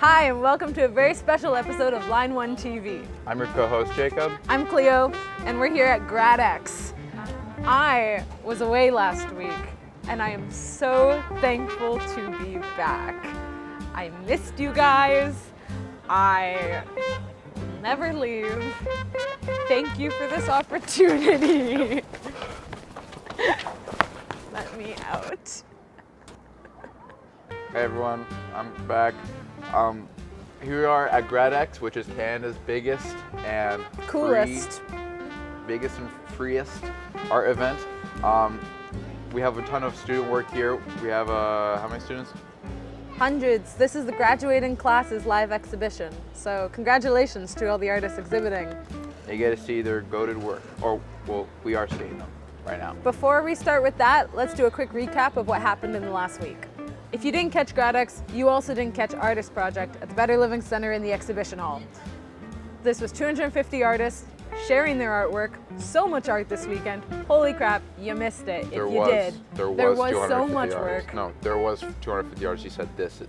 Hi, and welcome to a very special episode of Line 1 TV. I'm your co-host, Jacob. I'm Cleo, and we're here at Grad X. I was away last week, and I am so thankful to be back. I missed you guys. I will never leave. Thank you for this opportunity. Let me out. Hey everyone, I'm back. Here we are at Grad X, which is Canada's biggest and Coolest. biggest and freest art event. We have a ton of student work here. We have how many students? Hundreds. This is the graduating class's live exhibition. So congratulations to all the artists exhibiting. You get to see their goated work, or well, we are seeing them right now. Before we start with that, let's do a quick recap of what happened in the last week. If you didn't catch Grad X, you also didn't catch Artist Project at the Better Living Center in the exhibition hall. This was 250 artists sharing their artwork. So much art this weekend. Holy crap, you missed it if you did. There was so much artists. work. No, there was 250 artists. She said this.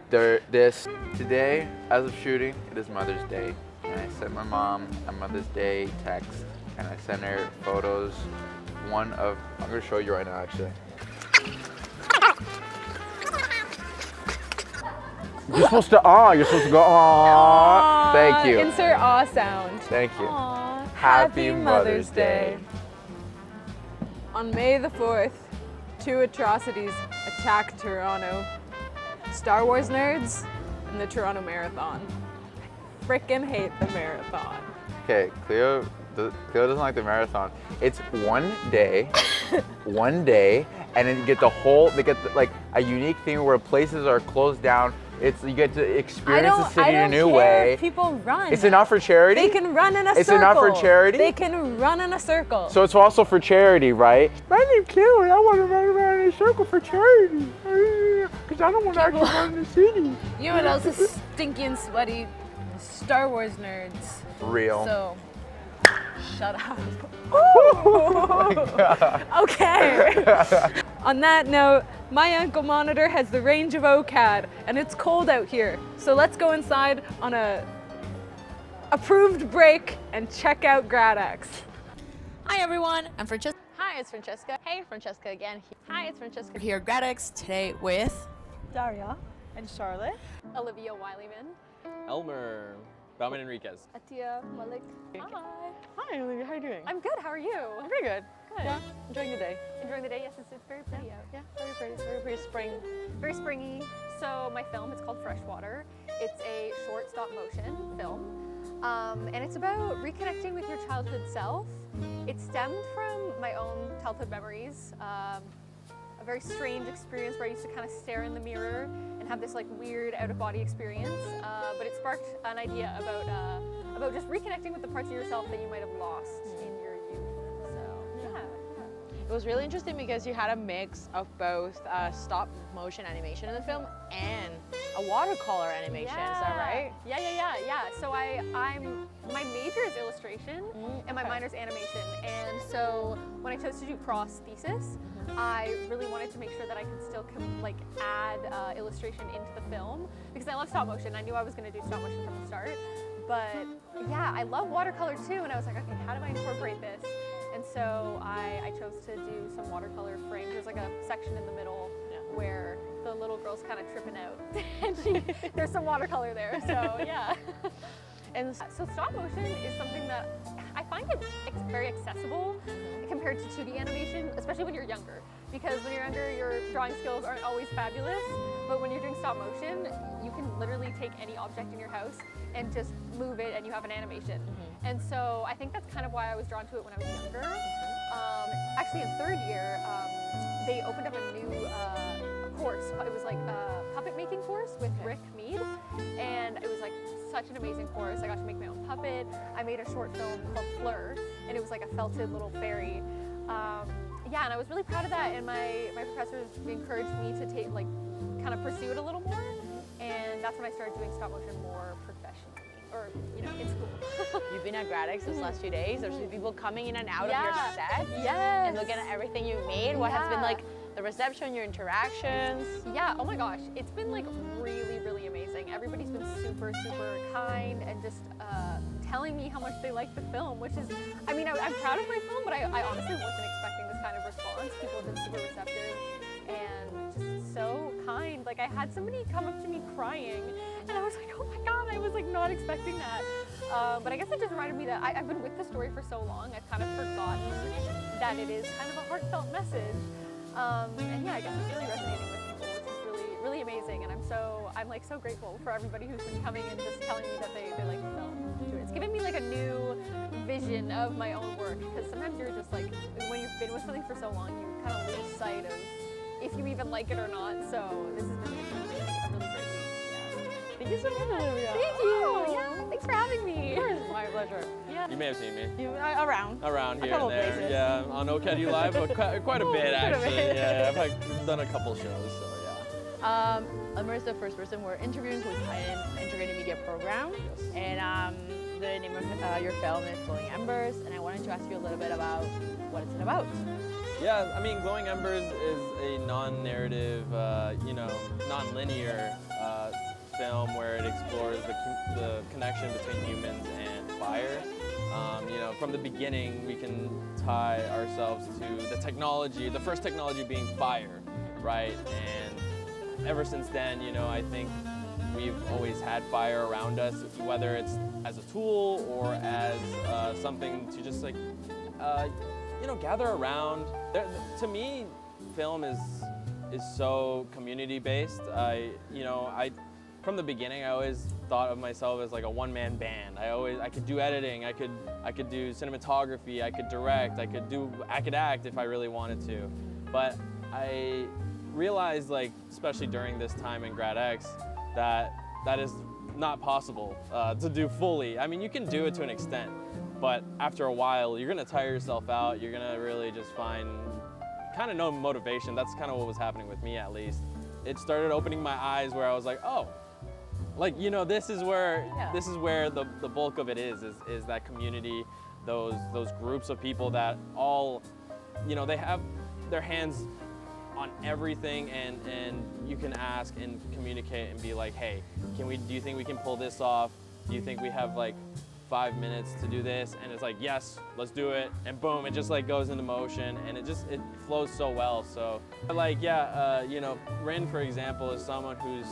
Today, as of shooting, it is Mother's Day. And I sent my mom a Mother's Day text, and I sent her photos. I'm gonna show you right now, actually. You're supposed to go aw. Thank you. Insert aw sound. Thank you. Aw. Happy Mother's Day. On May the 4th, two atrocities attacked Toronto. Star Wars nerds and the Toronto Marathon. I frickin' hate the marathon. Okay, Cleo doesn't like the marathon. It's one day, and then they get like a unique thing where places are closed down. You get to experience the city in a new way. If people run. It's enough for charity? They can run in a circle. It's enough for charity? They can run in a circle. So it's also for charity, right? My name's Cleo and I want to run around in a circle for charity. Because I don't want to actually run in the city. You know what else is stinky and sweaty? Star Wars nerds. Real. So, shut up. Oh my God. Okay. On that note, my ankle monitor has the range of OCAD, and it's cold out here. So let's go inside on a approved break and check out Grad X. Hi everyone, I'm Francesca. Hi, it's Francesca. Hey, Francesca again. Hi, it's Francesca. We're here at Grad X today with Daria and Charlotte. Olivia Wileyman. Elmer. Bauman Enriquez. Atia Malik. Hi. Hi Olivia, how are you doing? I'm good. How are you? I'm pretty good. Good. Yeah, enjoying the day. Enjoying the day? Yes, it's very pretty out. Yeah, very pretty spring. Very springy. So my film, it's called Freshwater. It's a short stop motion film. And it's about reconnecting with your childhood self. It stemmed from my own childhood memories. A very strange experience where I used to kind of stare in the mirror and have this like weird out-of-body experience. But it sparked an idea about just reconnecting with the parts of yourself that you might have lost in your youth. So yeah. It was really interesting because you had a mix of both stop motion animation in the film and a watercolor animation. Is that right? Yeah. So my major is illustration and my minor's animation. And so when I chose to do cross thesis, I really wanted to make sure that I could still add illustration into the film because I love stop motion. I knew I was going to do stop motion from the start. But yeah, I love watercolor too. And I was like, okay, how do I incorporate this? And so I chose to do some watercolor frames. There's like a section in the middle where the little girl's kind of tripping out. And there's some watercolor there, so yeah. And so stop motion is something that I find it very accessible compared to 2D animation, especially when you're younger. Because when you're younger, your drawing skills aren't always fabulous, but when you're doing stop motion, you can literally take any object in your house and just move it and you have an animation. And so I think that's kind of why I was drawn to it when I was younger. Actually in third year, they opened up a new course. It was like a puppet making course with Rick Mead, and it was like such an amazing course. I got to make my own puppet. I made a short film called Fleur, and it was like a felted little fairy. Yeah, and I was really proud of that, and my professors encouraged me to kind of pursue it a little more, and that's when I started doing stop motion more professionally, or in school. You've been at Grad X this last few days. There's been people coming in and out of your set. Yes. And looking at everything you made. What has been like the reception, your interactions? Yeah, oh my gosh, it's been like really, really amazing. everybody's been super, super kind and just telling me how much they like the film, which is, I mean, I'm proud of my film, but I honestly wasn't expecting this kind of response. People have been super receptive and just so kind. Like I had somebody come up to me crying and I was like, oh my God, I was like not expecting that. But I guess it just reminded me that I've been with the story for so long, I've kind of forgotten that it is kind of a heartfelt message. And yeah, I guess it's really resonating with people, which is really, really amazing. And I'm like so grateful for everybody who's been coming and just telling me that they like the film. It's given me like a new vision of my own work, because sometimes you're just like, when you've been with something for so long, you kind of lose sight of if you even like it or not. So this has been a really great week. Yeah. Thank you so much, Olivia. Thank you. Yeah, thanks for having me. It's my pleasure. Yeah. You may have seen me. Around. Around here couple and there. places. Yeah, on OCADU Live, but quite a bit actually. Yeah, I've like, done a couple shows, so yeah. Elmer is the first person we're interviewing who's in integrated media program. Yes. And the name of your film is Glowing Embers, and I wanted to ask you a little bit about what it's about. Yeah, I mean, Glowing Embers is a non-narrative, non-linear film where it explores the connection between humans and fire. From the beginning, we can tie ourselves to the technology, the first technology being fire, right? And ever since then, I think we've always had fire around us, whether it's as a tool or as something to just like, gather around. To me, film is so community-based. From the beginning, I always thought of myself as like a one-man band. I could do editing, I could do cinematography, I could direct, I could act if I really wanted to. But I realized, like, especially during this time in Grad X, that is not possible to do fully. I mean, you can do it to an extent, but after a while, you're gonna tire yourself out. You're gonna really just find kind of no motivation. That's kind of what was happening with me, at least. It started opening my eyes where I was like, oh, like, this is where the bulk of it is that community, those groups of people that all, they have their hands on everything, and you can ask and communicate and be like, hey, do you think we can pull this off? Do you think we have like 5 minutes to do this? And it's like, yes, let's do it. And boom, it just like goes into motion, and it flows so well. So like, Rin, for example, is someone who's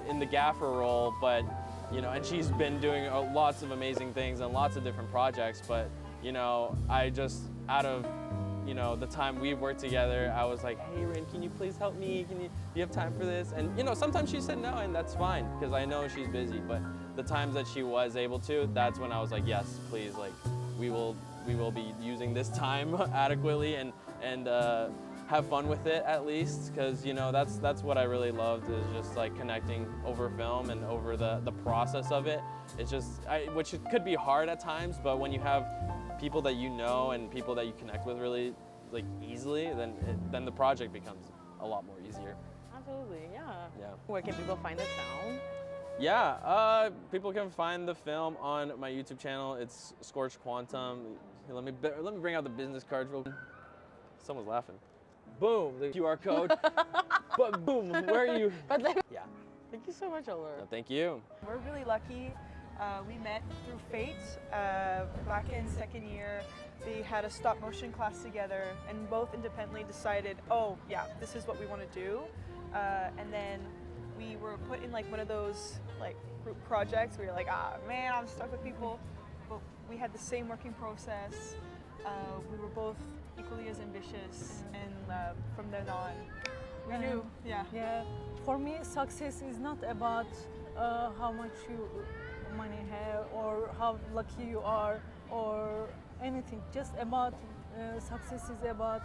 in the gaffer role, but and she's been doing lots of amazing things and lots of different projects. But I just, out of the time we've worked together, I was like, hey Rin, can you please help me? Do you have time for this? And sometimes she said no, and that's fine, because I know she's busy. But the times that she was able to, that's when I was like, yes, please, like, we will be using this time adequately and have fun with it, at least, because that's what I really loved, is just like connecting over film and over the process of it. It's just, which could be hard at times, but when you have people that you know and people that you connect with really like easily, then the project becomes a lot more easier. Absolutely, yeah. Yeah. Where can people find the film? Yeah, people can find the film on my YouTube channel. It's Scorched Quantum. Here, let me bring out the business cards real quick. Someone's laughing. Boom, the QR code. But boom, where are you? Yeah. Thank you so much, Elmer. No, thank you. We're really lucky. We met through fate back in second year. They had a stop motion class together, and both independently decided, oh yeah, this is what we want to do. And then we were put in like one of those like group projects where you're like, ah man, I'm stuck with people. But we had the same working process. We were both equally as ambitious, and from then on, we knew. Yeah. Yeah. For me, success is not about how much money have or how lucky you are or anything. Just about success is about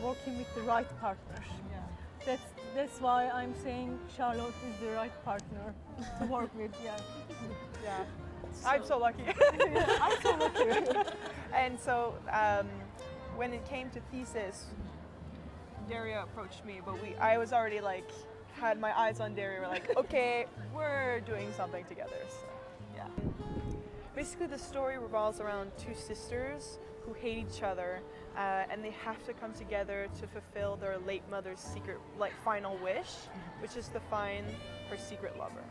working with the right partner. Yeah. That's why I'm saying Charlotte is the right partner to work with. Yeah. Yeah. I'm so lucky. Yeah, I'm so lucky. And so when it came to thesis, Daria approached me, but I was already like, had my eyes on Daria. We're like, okay, we're doing something together. So, yeah. Basically, the story revolves around two sisters who hate each other, and they have to come together to fulfill their late mother's secret, like, final wish, which is to find her secret lover.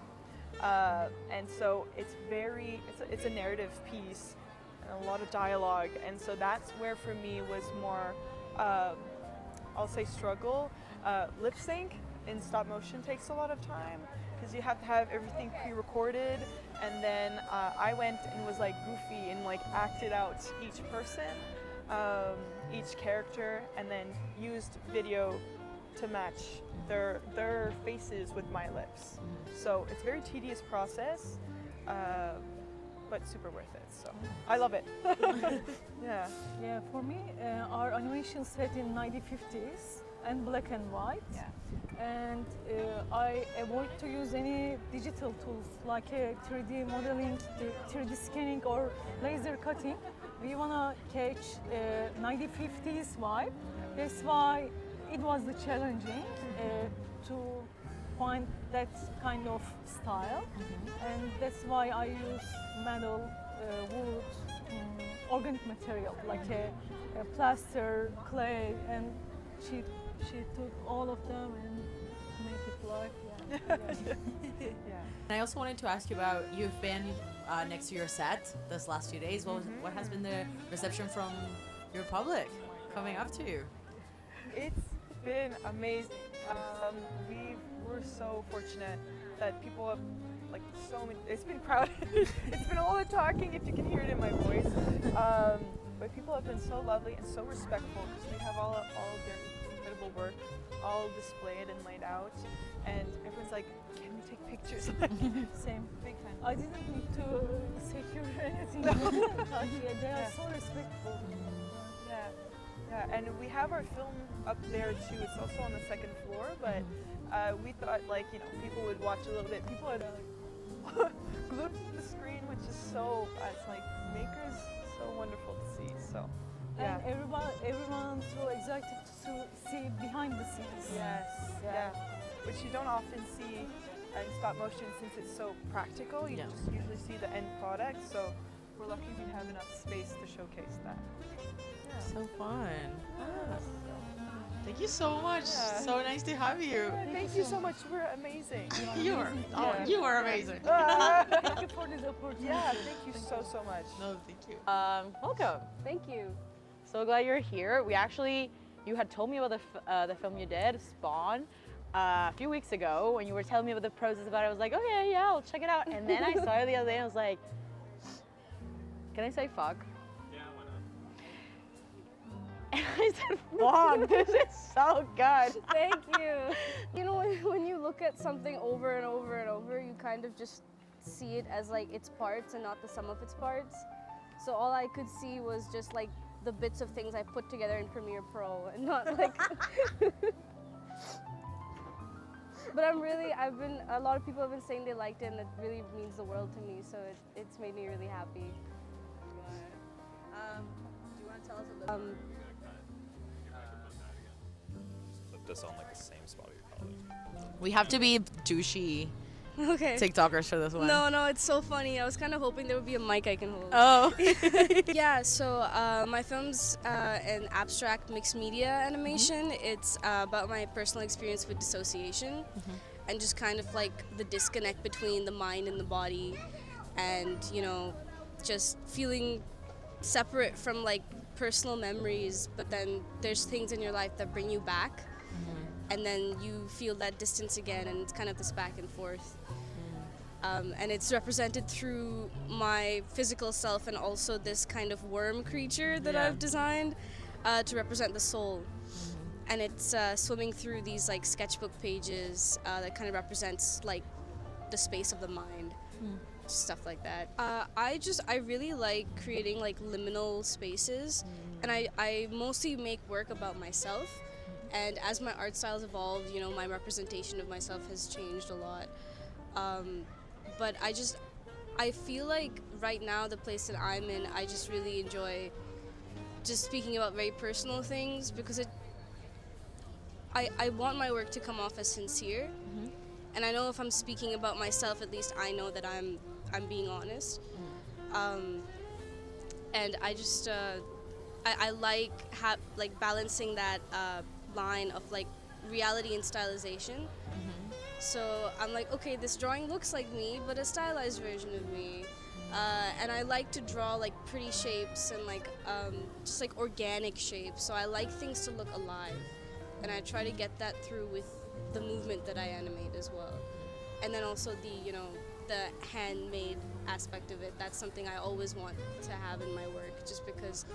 And so it's a narrative piece and a lot of dialogue. And so that's where for me was more, I'll say struggle. Lip sync in stop motion takes a lot of time because you have to have everything pre-recorded. And then I went and was like goofy and like acted out each person, each character, and then used video to match their faces with my lips. So it's a very tedious process, but super worth it. So I love it. Yeah. Yeah, for me, our animation set in 1950s and black and white. Yeah. And I avoid to use any digital tools like 3D modeling, 3D scanning or laser cutting. We wanna catch 1950s vibe. That's why it was the challenging to find that kind of style. And that's why I use metal, wood, organic material like a plaster, clay, and she took all of them and make it like, yeah. And I also wanted to ask you about, you've been next to your set this last few days. What has been the reception from your public coming up to you? It's been amazing. We were so fortunate that people have like so many. It's been crowded. It's been a lot of talking, if you can hear it in my voice. But people have been so lovely and so respectful because we have all of their incredible work all displayed and laid out, and everyone's like, "Can we take pictures?" Same. Big fan. I didn't need to secure anything. Yeah, they are so respectful. Yeah, yeah, and we have our film up there too. It's also on the second floor, but we thought like people would watch a little bit. People are like glued to the screen, which is so it's like Maker's so wonderful to see. So yeah, And everyone's so excited to see behind the scenes. yes, yeah, which you don't often see in stop motion since it's so practical. You just usually see the end product. So we're lucky we have enough space to showcase that. So fun. Thank you so much. Yeah. So nice to have you. Thank you so much. We're amazing. You are. Oh, Yeah. you are amazing. Thank you for this opportunity. Yeah, thank you so much. No, thank you. Welcome. Thank you. So glad you're here. You had told me about the film you did, Spawn, a few weeks ago when you were telling me about the process about it. I was like, okay, yeah, I'll check it out. And then I saw it the other day and I was like, can I say fuck? Yeah, why not? And I said, fuck, this is so good. Thank you. You know, when you look at something over and over and over, you kind of just see it as like its parts and not the sum of its parts. So all I could see was just like the bits of things I put together in Premiere Pro and not like but a lot of people have been saying they liked it and it really means the world to me, so it's made me really happy. Do you want to tell us a little Put this on like the same spot you probably. We have to be douchey Okay. TikTokers for this one. No, it's so funny. I was kind of hoping there would be a mic I can hold. Oh. Yeah, so my film's an abstract mixed media animation. It's about my personal experience with dissociation and just kind of like the disconnect between the mind and the body and, just feeling separate from like personal memories, but then there's things in your life that bring you back and then you feel that distance again, and it's kind of this back and forth. And it's represented through my physical self and also this kind of worm creature that I've designed to represent the soul. And it's swimming through these like sketchbook pages that kind of represents like the space of the mind, stuff like that. I really like creating like liminal spaces, and I mostly make work about myself. And as my art styles evolved, my representation of myself has changed a lot. But I feel like right now, the place that I'm in, I just really enjoy just speaking about very personal things because I want my work to come off as sincere. And I know if I'm speaking about myself, at least I know that I'm being honest. And I just, I like balancing that line of like reality and stylization. So I'm like, okay, this drawing looks like me, but a stylized version of me. And I like to draw like pretty shapes and like just like organic shapes. So I like things to look alive, and I try to get that through with the movement that I animate as well. And then also the handmade aspect of it. That's something I always want to have in my work, just because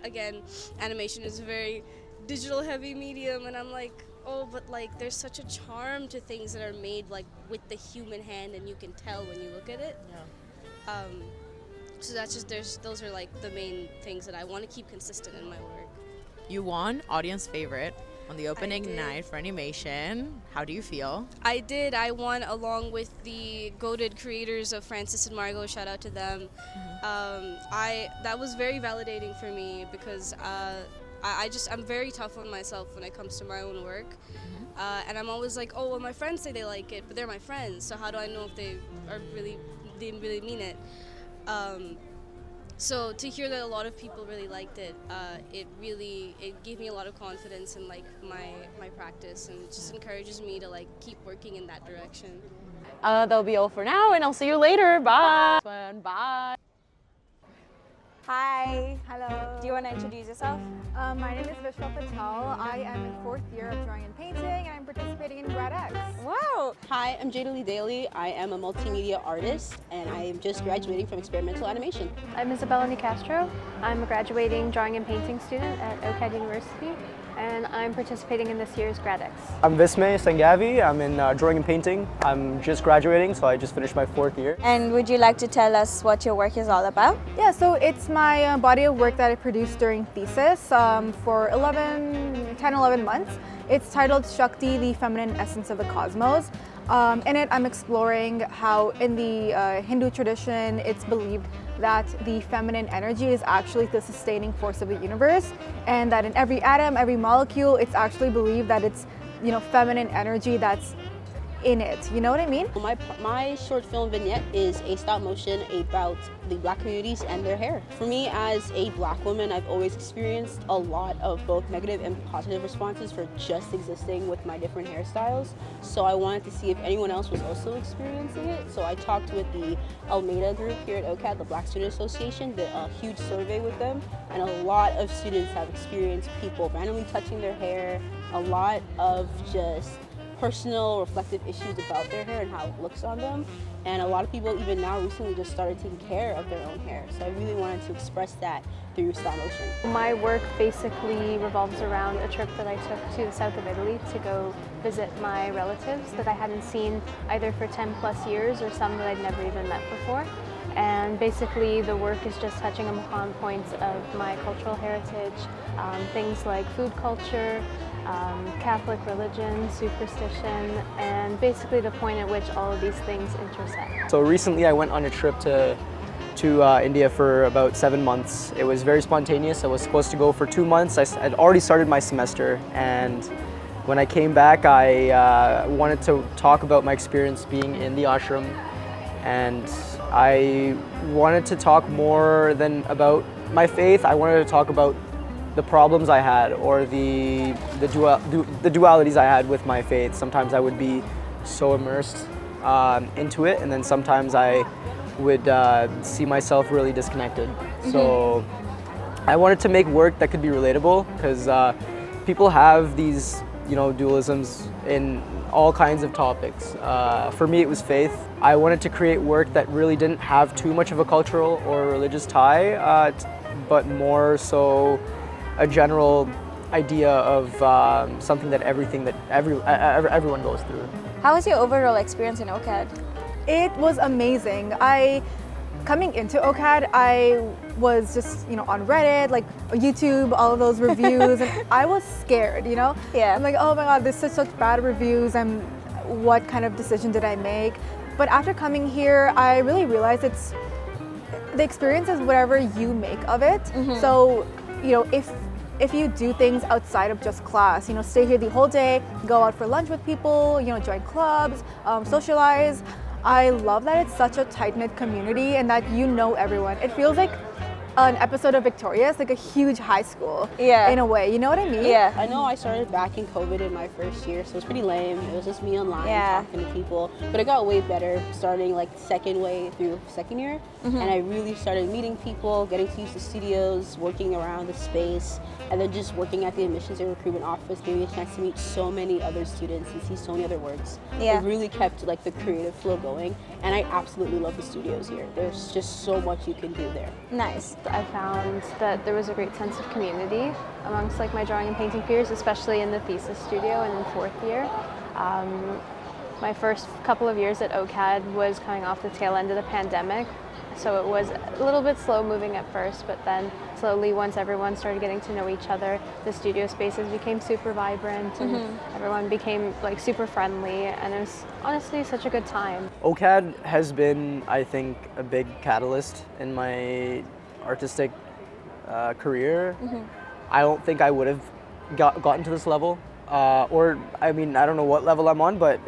again, animation is a very digital heavy medium, and I'm like, oh, but like there's such a charm to things that are made like with the human hand, and you can tell when you look at it. Yeah. So that's just those are like the main things that I want to keep consistent in my work. You won audience favorite on the opening night for animation. How do you feel? I did. I won along with the goated creators of Francis and Margot. Shout out to them. That was very validating for me because I'm very tough on myself when it comes to my own work. And I'm always like, oh, well, my friends say they like it, but they're my friends, so how do I know if they really mean it? So to hear that a lot of people really liked it, it gave me a lot of confidence in like my practice, and it just encourages me to like keep working in that direction. That'll be all for now, and I'll see you later. Bye. Bye. Hi. Hello. Do you want to introduce yourself? My name is Vishal Patel. I am in 4th year of drawing and painting, and I'm participating in Grad X. Wow. Hi, I'm Jada Lee Daly. I am a multimedia artist, and I am just graduating from experimental animation. I'm Isabella Nicastro. I'm a graduating drawing and painting student at OCADU University, and I'm participating in this year's Grad X. I'm Vismay Sangavi. I'm in drawing and painting. I'm just graduating, so I just finished my 4th year. And would you like to tell us what your work is all about? Yeah, so it's my body of work that I produced during thesis for 10-11 months. It's titled Shakti, the Feminine Essence of the Cosmos. In it, I'm exploring how in the Hindu tradition, it's believed that the feminine energy is actually the sustaining force of the universe, and that in every atom, every molecule, it's actually believed that it's, feminine energy that's in it. You know what I mean? My short film vignette is a stop motion about the Black communities and their hair. For me, as a Black woman, I've always experienced a lot of both negative and positive responses for just existing with my different hairstyles. So I wanted to see if anyone else was also experiencing it. So I talked with the Almeida group here at OCAD, the Black Student Association, did a huge survey with them, and a lot of students have experienced people randomly touching their hair, a lot of just personal reflective issues about their hair and how it looks on them, and a lot of people even now recently just started taking care of their own hair. So I really wanted to express that through stop motion. My work basically revolves around a trip that I took to the south of Italy to go visit my relatives that I hadn't seen either for 10 plus years or some that I'd never even met before. And basically the work is just touching upon points of my cultural heritage, things like food culture, Catholic religion, superstition, and basically the point at which all of these things intersect. So recently I went on a trip to India for about 7 months. It was very spontaneous. I was supposed to go for 2 months. I'd already started my semester, and when I came back I wanted to talk about my experience being in the ashram, and I wanted to talk more than about my faith. I wanted to talk about the problems I had, or the dualities I had with my faith. Sometimes I would be so immersed into it, and then sometimes I would see myself really disconnected. So I wanted to make work that could be relatable, because people have these dualisms in all kinds of topics. For me, it was faith. I wanted to create work that really didn't have too much of a cultural or religious tie, but more so a general idea of something that everyone goes through. How was your overall experience in OCAD? It was amazing. Coming into OCAD, I was just, on Reddit, like YouTube, all of those reviews, and I was scared, Yeah. I'm like, oh my God, there's such bad reviews, and what kind of decision did I make? But after coming here, I really realized the experience is whatever you make of it. So, if you do things outside of just class, stay here the whole day, go out for lunch with people, join clubs, socialize. I love that it's such a tight-knit community and that you know everyone. It feels like an episode of Victorious, like a huge high school. Yeah. In a way, you know what I mean? Yeah. I know I started back in COVID in my first year, so it was pretty lame. It was just me online talking to people. But it got way better starting like second way through second year. And I really started meeting people, getting to use the studios, working around the space, and then just working at the admissions and recruitment office gave me a chance to meet so many other students and see so many other works. Yeah. It really kept like the creative flow going, and I absolutely love the studios here. There's just so much you can do there. Nice. I found that there was a great sense of community amongst like my drawing and painting peers, especially in the thesis studio and in fourth year. My first couple of years at OCAD was coming off the tail end of the pandemic, so it was a little bit slow moving at first, but then slowly once everyone started getting to know each other, the studio spaces became super vibrant and everyone became like super friendly, and it was honestly such a good time. OCAD has been, I think, a big catalyst in my artistic career. I don't think I would have gotten to this level, or I mean, I don't know what level I'm on, but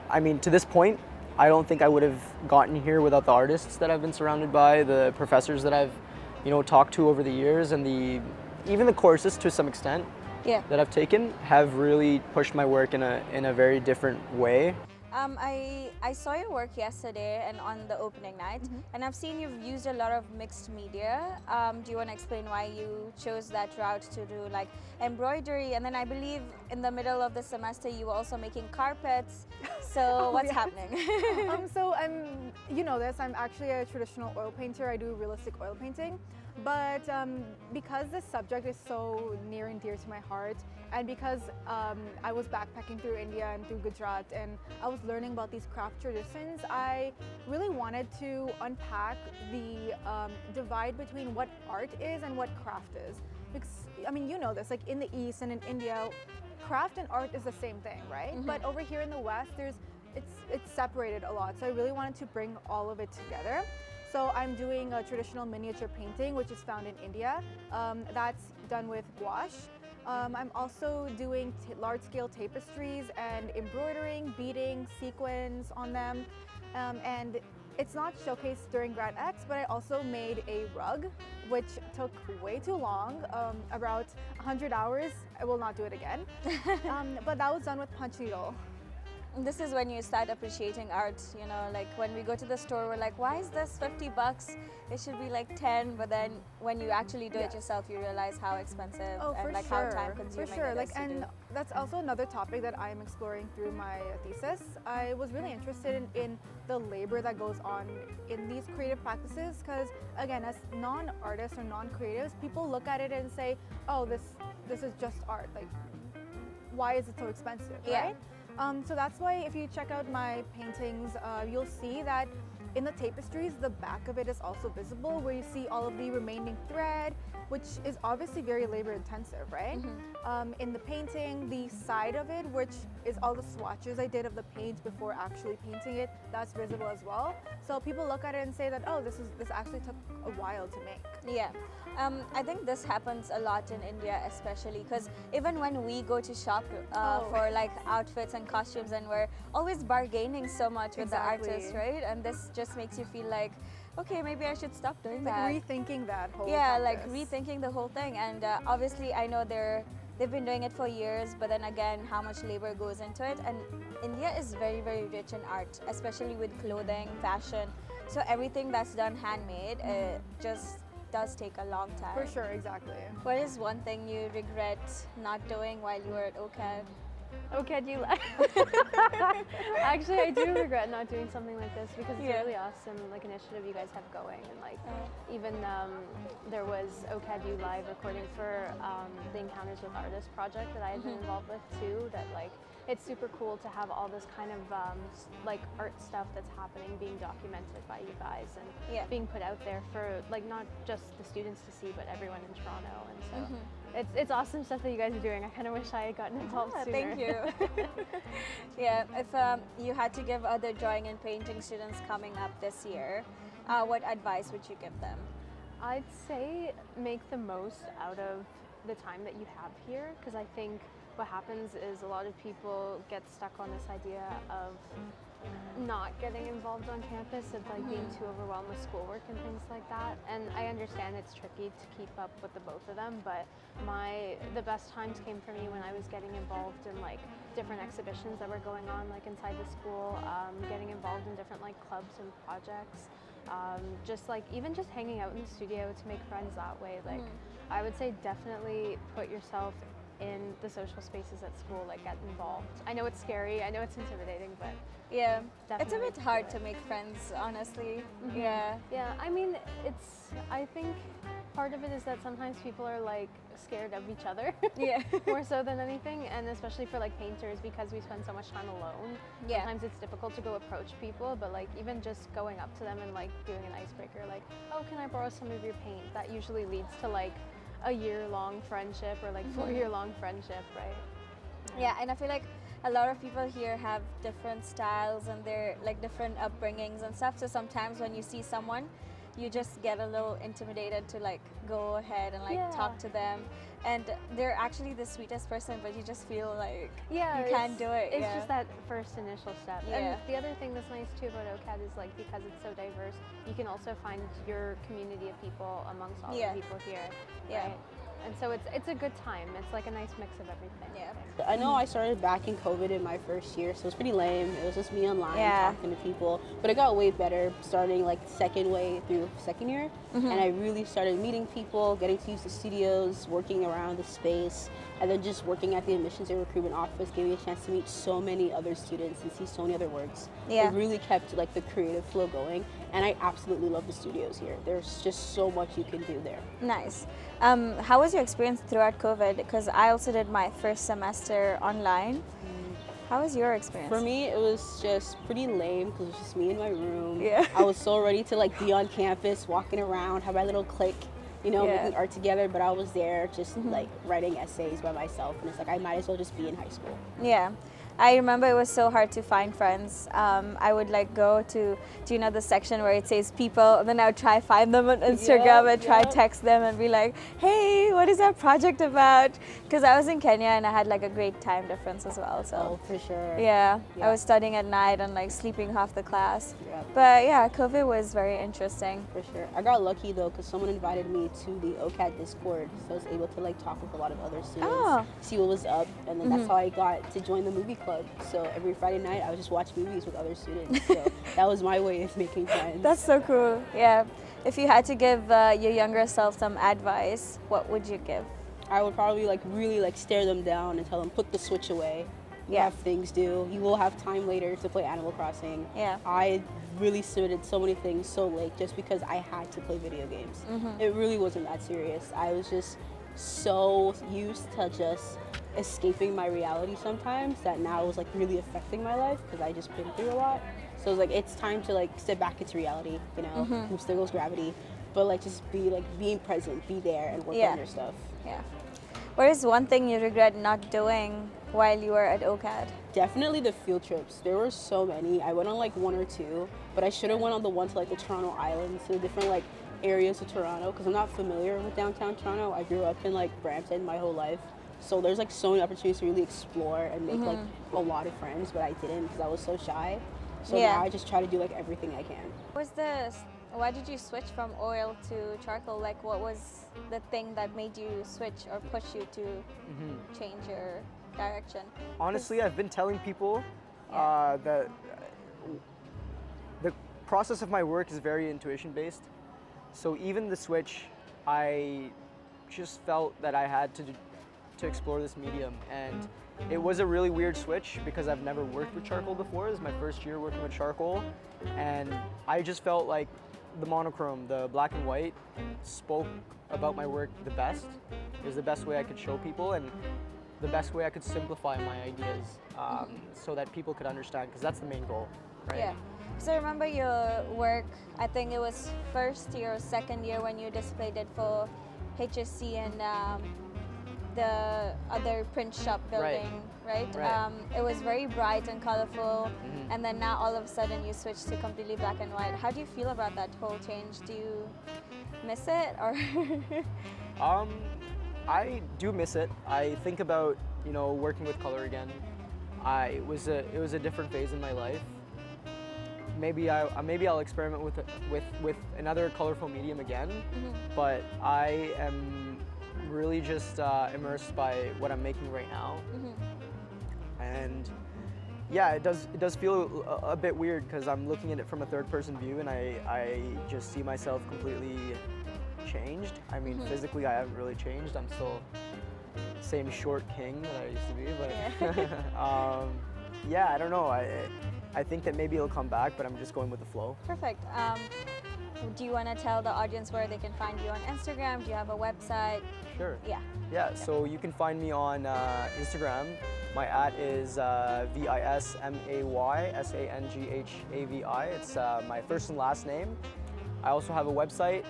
I mean, to this point, I don't think I would have gotten here without the artists that I've been surrounded by, the professors that I've, you know, talked to over the years, and even the courses to some extent that I've taken have really pushed my work in a very different way. I saw your work yesterday and on the opening night, and I've seen you've used a lot of mixed media. Do you want to explain why you chose that route to do like embroidery? And then I believe in the middle of the semester you were also making carpets. So what's happening? So you know this, I'm actually a traditional oil painter. I do realistic oil painting. But because this subject is so near and dear to my heart, and because I was backpacking through India and through Gujarat, and I was learning about these craft traditions, I really wanted to unpack the divide between what art is and what craft is. Because, I mean, you know this, like in the East and in India, craft and art is the same thing, right? But over here in the West, it's separated a lot. So I really wanted to bring all of it together. So I'm doing a traditional miniature painting, which is found in India. That's done with gouache. I'm also doing large-scale tapestries and embroidering, beading, sequins on them. And it's not showcased during Grad X, but I also made a rug, which took way too long, about 100 hours. I will not do it again. But that was done with punch needle. This is when you start appreciating art, you know, like when we go to the store, we're like, why is this 50 bucks? It should be like 10, but then when you actually do it yourself, you realize how expensive and like how time consuming it is to do. That's also another topic that I'm exploring through my thesis. I was really interested in the labor that goes on in these creative practices, because again, as non-artists or non-creatives, people look at it and say, oh, this is just art. Like, why is it so expensive, right? So that's why if you check out my paintings, you'll see that in the tapestries, the back of it is also visible, where you see all of the remaining thread, which is obviously very labor intensive, right? In the painting, the side of it, which is all the swatches I did of the paint before actually painting it, that's visible as well. So people look at it and say that, oh, this actually took a while to make. Yeah. I think this happens a lot in India, especially because even when we go to shop for like outfits and costumes, and we're always bargaining so much with the artists, right? And this just makes you feel like, okay, maybe I should stop doing that. Like rethinking that whole practice. Like rethinking the whole thing. And obviously, I know they've been doing it for years, but then again, how much labor goes into it. And India is very, very rich in art, especially with clothing, fashion. So everything that's done handmade just does take a long time. For sure, exactly. What is one thing you regret not doing while you were at OCAD? OCADU Live. Actually, I do regret not doing something like this because it's a really awesome like initiative you guys have going, and like even there was OCADU Live recording for the Encounters with Artists project that I had been involved with too. That like it's super cool to have all this kind of like art stuff that's happening being documented by you guys and being put out there for like not just the students to see but everyone in Toronto. And so it's awesome stuff that you guys are doing. I kind of wish I had gotten involved sooner. Thank you. If you had to give other drawing and painting students coming up this year, what advice would you give them? I'd say make the most out of the time that you have here, because I think what happens is a lot of people get stuck on this idea of not getting involved on campus, of like being too overwhelmed with schoolwork and things like that. And I understand it's tricky to keep up with the both of them, but the best times came for me when I was getting involved in like different exhibitions that were going on like inside the school, getting involved in different like clubs and projects, just like even just hanging out in the studio to make friends that way. Like I would say definitely put yourself in the social spaces at school, like get involved. I know it's scary, I know it's intimidating, but yeah, it's a definitely bit hard to make friends, honestly. Yeah. Yeah, I mean, I think part of it is that sometimes people are like scared of each other. Yeah. More so than anything, and especially for like painters, because we spend so much time alone. Yeah. Sometimes it's difficult to go approach people, but like even just going up to them and like doing an icebreaker, like, oh, can I borrow some of your paint? That usually leads to like a year-long friendship or like 4-year-long friendship, right? Yeah, and I feel like a lot of people here have different styles and they're like different upbringings and stuff. So sometimes when you see someone, you just get a little intimidated to like go ahead and like talk to them. And they're actually the sweetest person, but you just feel like you can't do it. It's just that first initial step. Yeah. And the other thing that's nice too about OCAD is like because it's so diverse, you can also find your community of people amongst all the people here. Yeah. Right? And so it's a good time. It's like a nice mix of everything. Yeah. I know I started back in COVID in my first year, so it was pretty lame. It was just me online talking to people. But it got way better starting like second way through second year. And I really started meeting people, getting to use the studios, working around the space, and then just working at the admissions and recruitment office gave me a chance to meet so many other students and see so many other works. Yeah. It really kept like the creative flow going, and I absolutely love the studios here. There's just so much you can do there. Nice. How was your experience throughout COVID? Because I also did my first semester online. How was your experience? For me, it was just pretty lame because it was just me in my room. Yeah. I was so ready to like be on campus, walking around, have my little clique, you know, making art together, but I was there just like writing essays by myself, and it's like I might as well just be in high school. Yeah. I remember it was so hard to find friends. I would like go to you know the section where it says people, and then I would try find them on Instagram and try text them and be like, hey, what is that project about? Because I was in Kenya and I had like a great time difference as well. So for sure. Yeah, I was studying at night and like sleeping half the class. But yeah, COVID was very interesting. For sure. I got lucky though because someone invited me to the OCAD Discord, so I was able to like talk with a lot of other students, see what was up, and then that's how I got to join the movie club. So every Friday night I would just watch movies with other students. So that was my way of making friends. That's so cool. Yeah. If you had to give your younger self some advice, what would you give? I would probably like really like stare them down and tell them put the Switch away. You have things due. You will have time later to play Animal Crossing. Yeah. I really submitted so many things so late just because I had to play video games. It really wasn't that serious. I was just so used to just escaping my reality sometimes that now it was like really affecting my life because I just been through a lot. So it's like it's time to like step back into reality, you know. There goes gravity, but like just be like being present, be there, and work on your stuff. Yeah. What is one thing you regret not doing while you were at OCAD? Definitely the field trips. There were so many. I went on like 1 or 2, but I should have went on the one to like the Toronto Islands, to the different like areas of Toronto, because I'm not familiar with downtown Toronto. I grew up in like Brampton my whole life. So there's like so many opportunities to really explore and make like a lot of friends, but I didn't because I was so shy. So now I just try to do like everything I can. Why did you switch from oil to charcoal? Like what was the thing that made you switch or push you to change your direction? Honestly, I've been telling people that the process of my work is very intuition based. So even the switch, I just felt that I had to explore this medium, and it was a really weird switch because I've never worked with charcoal before. This is my first year working with charcoal, and I just felt like the monochrome, the black and white, spoke about my work the best. It was the best way I could show people and the best way I could simplify my ideas so that people could understand, because that's the main goal, right? Yeah. So I remember your work, I think it was first year or second year when you displayed it for HSC and the other print shop building, right? It was very bright and colorful, and then now all of a sudden you switched to completely black and white. How do you feel about that whole change? Do you miss it, or? I do miss it. I think about, you know, working with color again. It was a different phase in my life, maybe I'll experiment with another colorful medium again. But I am really just immersed by what I'm making right now. And yeah, it does feel a bit weird because I'm looking at it from a third-person view, and I just see myself completely changed. I mean, physically I haven't really changed. I'm still the same short king that I used to be, but yeah, I don't know. I think that maybe it'll come back, but I'm just going with the flow. Perfect. Do you want to tell the audience where they can find you on Instagram? Do you have a website? Sure. Yeah. Yeah, so you can find me on Instagram. My @ is VISMAYSANGHAVI. It's my first and last name. I also have a website.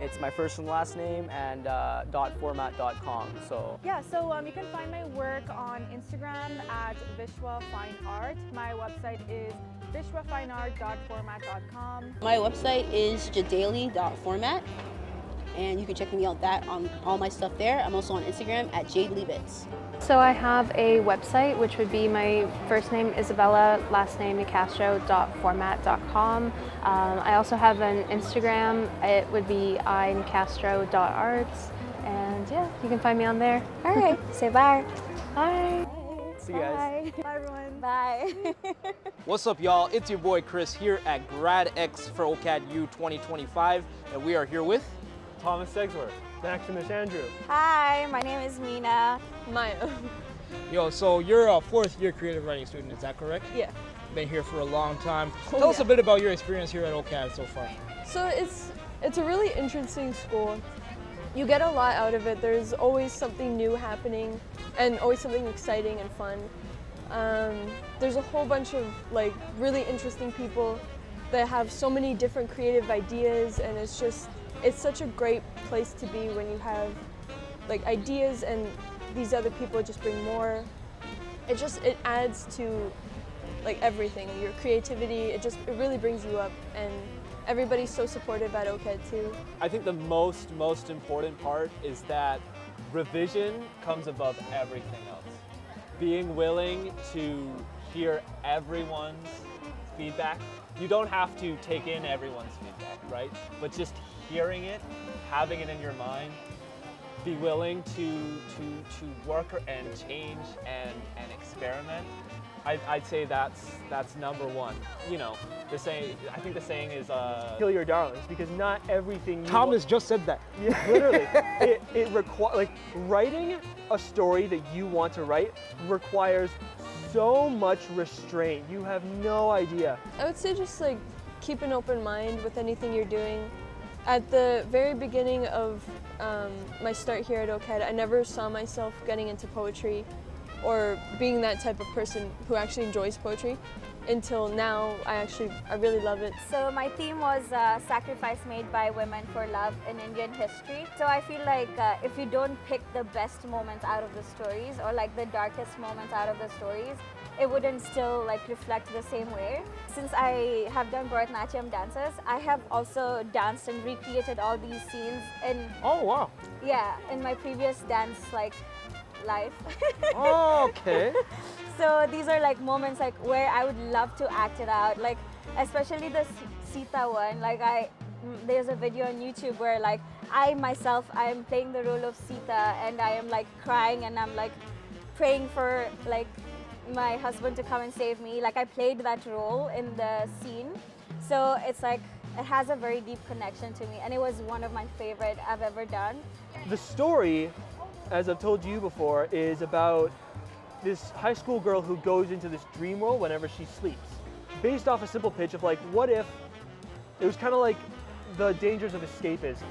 It's my first and last name and .format.com. So Yeah, so you can find my work on Instagram at Vishwa Fine Art. My website is vishwafineart.format.com. My website is jadaily.format, and you can check me out on all my stuff there. I'm also on Instagram at @JadeLeibitz. So I have a website, which would be my first name Isabella, last name nicastro.format.com. I also have an Instagram. It would be inicastro.arts. And yeah, you can find me on there. All right, say bye. Bye. see you guys. Bye everyone. Bye. What's up, y'all? It's your boy Chris here at Grad X for OCADU 2025, and we are here with Thomas Segsworth. Maximus Andrew. Hi, my name is Mina. Maya. Yo, so you're a fourth year creative writing student, is that correct? Yeah. Been here for a long time. Tell us a bit about your experience here at OCAD so far. So it's a really interesting school. You get a lot out of it. There's always something new happening and always something exciting and fun. There's a whole bunch of like really interesting people that have so many different creative ideas, and it's such a great place to be when you have like ideas and these other people just bring more. It adds to like everything, your creativity. It really brings you up, and everybody's so supportive at OCAD too. I think the most important part is that revision comes above everything else. Being willing to hear everyone's feedback. You don't have to take in everyone's feedback, right? But just hearing it, having it in your mind, be willing to work and change and experiment. I'd say that's number one. You know, I think the saying is kill your darlings, because not everything. Thomas just said that. Yeah, literally. it requires, like, writing a story that you want to write requires so much restraint. You have no idea. I would say just like keep an open mind with anything you're doing. At the very beginning of my start here at OCAD, I never saw myself getting into poetry or being that type of person who actually enjoys poetry until now. I really love it. So my theme was sacrifice made by women for love in Indian history. So I feel like if you don't pick the best moments out of the stories or like the darkest moments out of the stories, it wouldn't still like reflect the same way. Since I have done Bharatanatyam dances, I have also danced and recreated all these scenes in in my previous dance life. Oh, okay. So these are like moments like where I would love to act it out, like especially the Sita one. Like there's a video on YouTube where like I am playing the role of Sita, and I am like crying and I'm like praying for like my husband to come and save me. Like I played that role in the scene, so it's like it has a very deep connection to me, and it was one of my favorite I've ever done. The story, as I've told you before, is about this high school girl who goes into this dream world whenever she sleeps. Based off a simple pitch of like, what if, it was kind of like the dangers of escapism.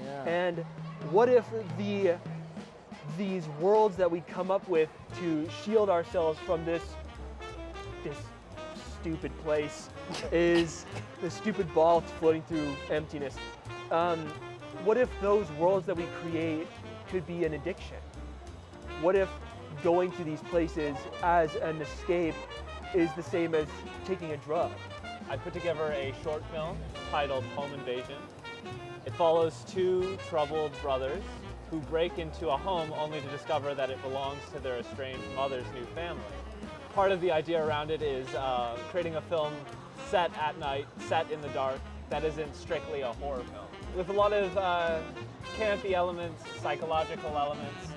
Yeah. And what if these worlds that we come up with to shield ourselves from this stupid place is the stupid ball floating through emptiness. What if those worlds that we create could be an addiction? What if going to these places as an escape is the same as taking a drug? I put together a short film titled Home Invasion. It follows two troubled brothers who break into a home only to discover that it belongs to their estranged mother's new family. Part of the idea around it is creating a film set at night, set in the dark, that isn't strictly a horror film. With a lot of campy elements, psychological elements,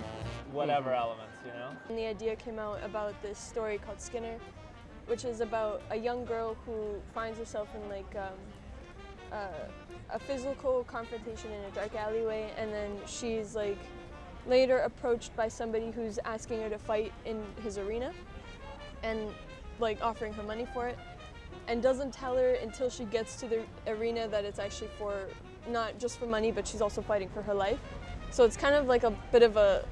whatever elements, you know? And the idea came out about this story called Skinner, which is about a young girl who finds herself in like a physical confrontation in a dark alleyway, and then she's like later approached by somebody who's asking her to fight in his arena and like offering her money for it, and doesn't tell her until she gets to the arena that it's actually for not just for money, but she's also fighting for her life. So it's kind of like a bit of a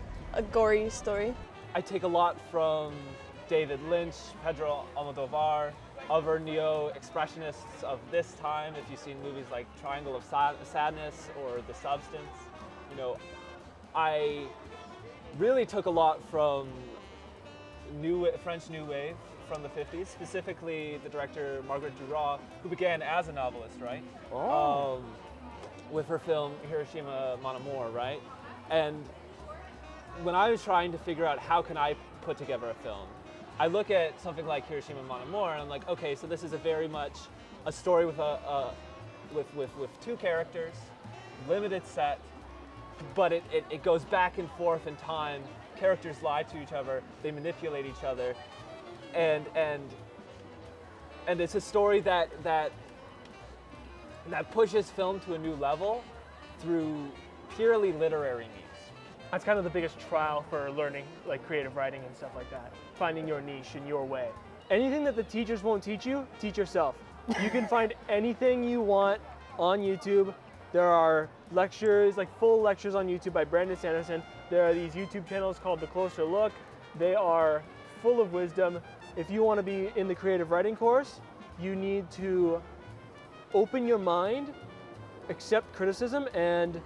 gory story. I take a lot from David Lynch, Pedro Almodovar, other neo-expressionists of this time. If you've seen movies like Triangle of Sadness or The Substance, you know, I really took a lot from French New Wave from the 50s, specifically the director Marguerite Duras, who began as a novelist, right? Oh. With her film Hiroshima Mon Amour, right? And when I was trying to figure out how can I put together a film, I look at something like Hiroshima Mon Amour and I'm like, okay, so this is a very much a story with with two characters, limited set, but it goes back and forth in time. Characters lie to each other, they manipulate each other, and it's a story that pushes film to a new level through purely literary means. That's kind of the biggest trial for learning, like creative writing and stuff like that. Finding your niche in your way. Anything that the teachers won't teach you, teach yourself. You can find anything you want on YouTube. There are lectures, like full lectures on YouTube by Brandon Sanderson. There are these YouTube channels called The Closer Look. They are full of wisdom. If you want to be in the creative writing course, you need to open your mind, accept criticism, and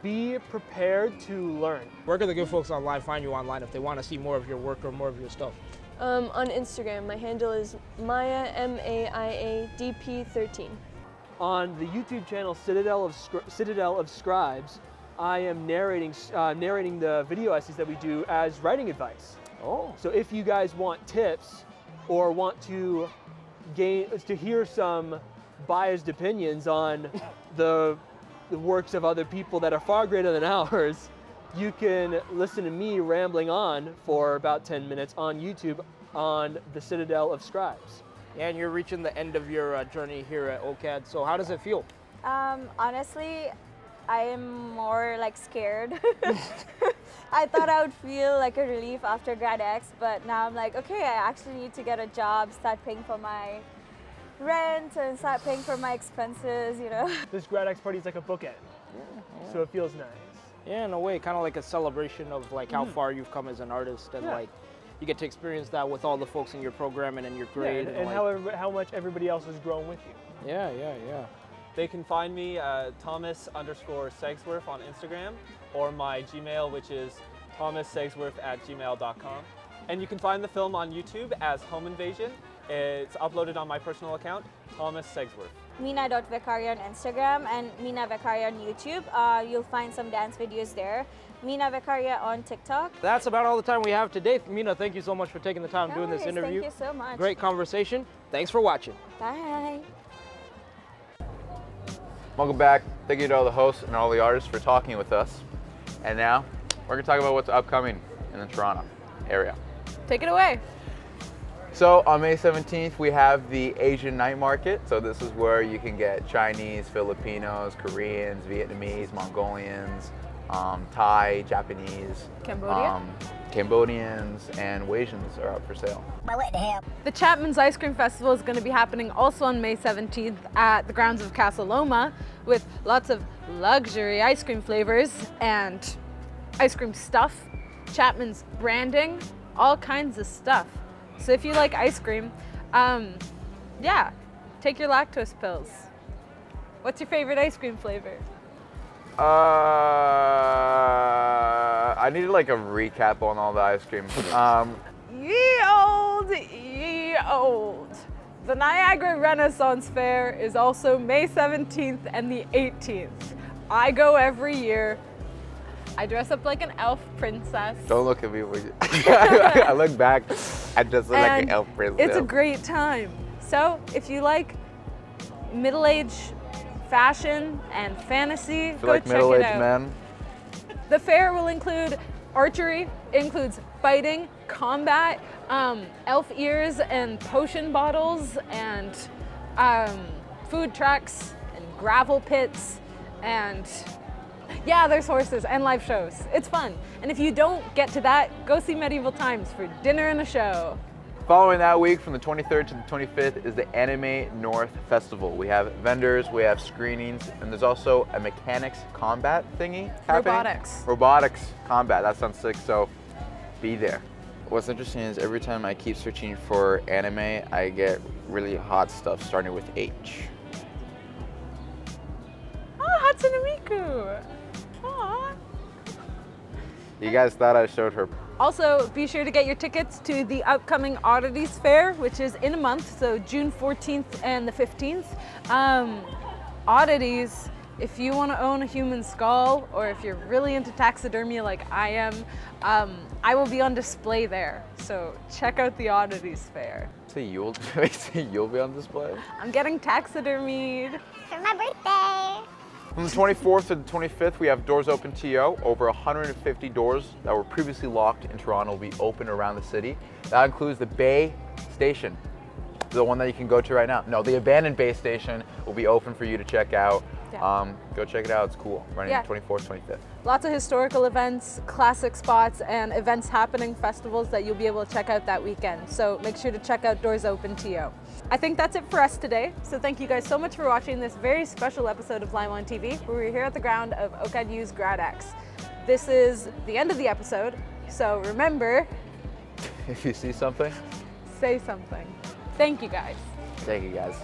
be prepared to learn. Where can the good folks online find you online if they want to see more of your work or more of your stuff? On Instagram, my handle is Maya, MAIADP13. On the YouTube channel Citadel of Scribes, I am narrating the video essays that we do as writing advice. Oh. So if you guys want tips or want to hear some biased opinions on the works of other people that are far greater than ours, you can listen to me rambling on for about 10 minutes on YouTube on the Citadel of Scribes. Yeah, and you're reaching the end of your journey here at OCAD, so how does it feel? Honestly, I am more like scared. I thought I would feel like a relief after Grad X, but now I'm like, okay, I actually need to get a job, start paying for my rent and start paying for my expenses, you know. This Grad X party is like a bookend, so it feels nice. Yeah, in a way, kind of like a celebration of like how far you've come as an artist, and like you get to experience that with all the folks in your program and in your grade. Yeah, and like, how much everybody else has grown with you. Yeah. They can find me Thomas_Segsworth on Instagram, or my Gmail, which is thomassegsworth@gmail.com. And you can find the film on YouTube as Home Invasion. It's uploaded on my personal account, Thomas Segsworth. Mina.Vekaria on Instagram and Mina Vekaria on YouTube. You'll find some dance videos there. Mina Vekaria on TikTok. That's about all the time we have today. Mina, thank you so much for taking the time doing this interview. Thank you so much. Great conversation. Thanks for watching. Bye. Welcome back. Thank you to all the hosts and all the artists for talking with us. And now we're going to talk about what's upcoming in the Toronto area. Take it away. So on May 17th, we have the Asian Night Market. So this is where you can get Chinese, Filipinos, Koreans, Vietnamese, Mongolians, Thai, Japanese, Cambodians, and Wasians are up for sale. The Chapman's Ice Cream Festival is going to be happening also on May 17th at the grounds of Casa Loma with lots of luxury ice cream flavors and ice cream stuff, Chapman's branding, all kinds of stuff. So if you like ice cream, yeah, take your lactose pills. What's your favorite ice cream flavor? I needed like a recap on all the ice cream. Ye old. The Niagara Renaissance Fair is also May 17th and the 18th. I go every year. I dress up like an elf princess. Don't look at me. I look back, I just look like an elf princess. It's a great time. So if you like middle-aged fashion and fantasy, If you go like check it middle-aged out. men, The fair will include archery, it includes fighting, combat, elf ears and potion bottles, and food trucks and gravel pits, and yeah, there's horses and live shows. It's fun. And if you don't get to that, go see Medieval Times for dinner and a show. following that week from the 23rd to the 25th is the Anime North Festival. We have vendors, we have screenings, and there's also a mechanics combat thingy happening. Robotics combat, that sounds sick, so be there. What's interesting is every time I keep searching for anime, I get really hot stuff starting with H. Oh, Hatsune Miku. Aw. You guys thought I showed her. Also, be sure to get your tickets to the upcoming Oddities Fair, which is in a month, so June 14th and the 15th. Oddities, if you want to own a human skull, or if you're really into taxidermy like I am, I will be on display there. So check out the Oddities Fair. Say you'll be on display? I'm getting taxidermied. For my birthday. From the 24th to the 25th, we have doors open TO. Over 150 doors that were previously locked in Toronto will be open around the city. That includes the Bay Station, the one that you can go to right now. No, the abandoned Bay Station will be open for you to check out. Yeah. Go check it out, it's cool. Running Yeah. 24th, 25th. Lots of historical events, classic spots, and events happening, festivals that you'll be able to check out that weekend. So make sure to check out Doors Open TO. I think that's it for us today. So thank you guys so much for watching this very special episode of Lime on TV, where we're here at the ground of OCADU's Grad X. This is the end of the episode, so remember, If you see something, say something. Thank you guys. thank you guys.